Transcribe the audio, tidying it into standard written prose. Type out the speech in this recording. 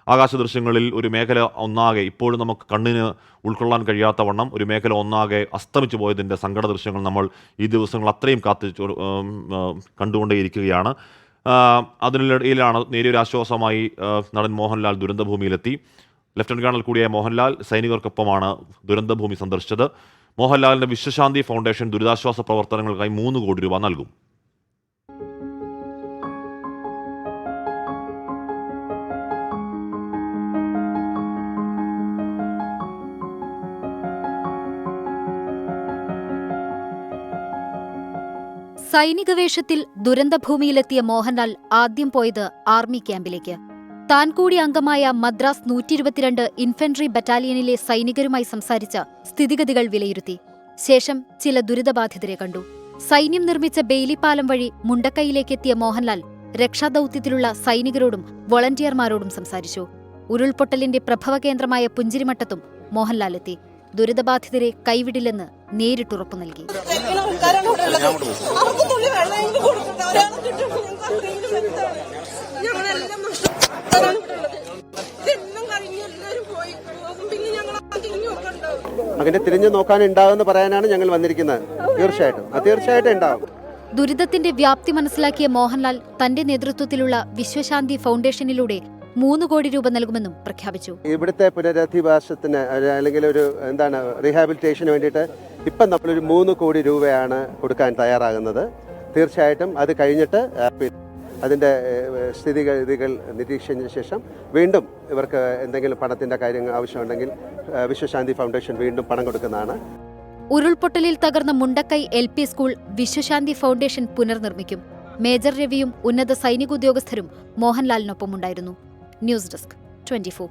ആകാശ ദൃശ്യങ്ങളിൽ ഒരു മേഖല ഒന്നാകെ ഇപ്പോഴും നമുക്ക് കണ്ണിന് ഉൾക്കൊള്ളാൻ കഴിയാത്ത വണ്ണം ഒരു മേഖല ഒന്നാകെ അസ്തമിച്ചു പോയതിൻ്റെ സങ്കട ദൃശ്യങ്ങൾ നമ്മൾ ഈ ദിവസങ്ങൾ അത്രയും കണ്ടുകൊണ്ടേയിരിക്കുകയാണ്. അതിനിടയിലാണ് നേരിയൊരു ആശ്വാസമായി നടൻ മോഹൻലാൽ ദുരന്തഭൂമിയിലെത്തി. ലഫ്റ്റനന്റ് കേണൽ കൂടിയായ മോഹൻലാൽ സൈനികർക്കൊപ്പമാണ് ദുരന്തഭൂമി സന്ദർശിച്ചത്. മോഹൻലാലിന്റെ വിശ്വശാന്തി ഫൗണ്ടേഷൻ ദുരിതാശ്വാസ പ്രവർത്തനങ്ങൾക്കായി 3 കോടി രൂപ നൽകും. സൈനിക വേഷത്തിൽ ദുരന്തഭൂമിയിലെത്തിയ മോഹൻലാൽ ആദ്യം പോയത് ആർമി ക്യാമ്പിലേക്ക്. താൻ കൂടി അംഗമായ മദ്രാസ് 122 ഇൻഫൻട്രി ബറ്റാലിയനിലെ സൈനികരുമായി സംസാരിച്ച സ്ഥിതിഗതികൾ വിലയിരുത്തി. ശേഷം ചില ദുരിതബാധിതരെ കണ്ടു. സൈന്യം നിർമ്മിച്ച ബെയിലിപ്പാലം വഴി മുണ്ടക്കൈയിലേക്കെത്തിയ മോഹൻലാൽ രക്ഷാദൌത്യത്തിലുള്ള സൈനികരോടും വോളണ്ടിയർമാരോടും സംസാരിച്ചു. ഉരുൾപൊട്ടലിന്റെ പ്രഭവകേന്ദ്രമായ പുഞ്ചിരിമട്ടത്തും മോഹൻലാൽ എത്തി. ദുരിതബാധിതരെ കൈവിടില്ലെന്ന് നേരിട്ടുറപ്പു നൽകി. അങ്ങനെ തിരിഞ്ഞു നോക്കാനുണ്ടാവുമെന്ന് പറയാനാണ് ഞങ്ങൾ വന്നിരിക്കുന്നത്. തീർച്ചയായിട്ടും ഉണ്ടാവും. ദുരിതത്തിന്റെ വ്യാപ്തി മനസ്സിലാക്കിയ മോഹൻലാൽ തന്റെ നേതൃത്വത്തിലുള്ള വിശ്വശാന്തി ഫൗണ്ടേഷനിലൂടെ 3 കോടി രൂപ നൽകുമെന്നും പ്രഖ്യാപിച്ചു. ഇവിടുത്തെ പുനരധിവാസത്തിന് അല്ലെങ്കിൽ റീഹാബിലിറ്റേഷന് വേണ്ടിയിട്ട് ഇപ്പം നമ്മളൊരു 3 കോടി രൂപയാണ് കൊടുക്കാൻ തയ്യാറാകുന്നത്. തീർച്ചയായിട്ടും അത് കഴിഞ്ഞിട്ട് അതിൻ്റെ സ്ഥിതിഗതികൾ നിരീക്ഷിച്ചതിന് ശേഷം വീണ്ടും ഇവർക്ക് എന്തെങ്കിലും പണത്തിൻ്റെ കാര്യങ്ങൾ ആവശ്യമുണ്ടെങ്കിൽ വിശ്വശാന്തി ഫൗണ്ടേഷൻ വീണ്ടും പണം കൊടുക്കുന്നതാണ്. ഉരുൾപൊട്ടലിൽ തകർന്ന മുണ്ടക്കൈ LP സ്കൂൾ വിശ്വശാന്തി ഫൗണ്ടേഷൻ പുനർനിർമ്മിക്കും. മേജർ രവിയും ഉന്നത സൈനിക ഉദ്യോഗസ്ഥരും മോഹൻലാലിനൊപ്പമുണ്ടായിരുന്നു. News desk 24.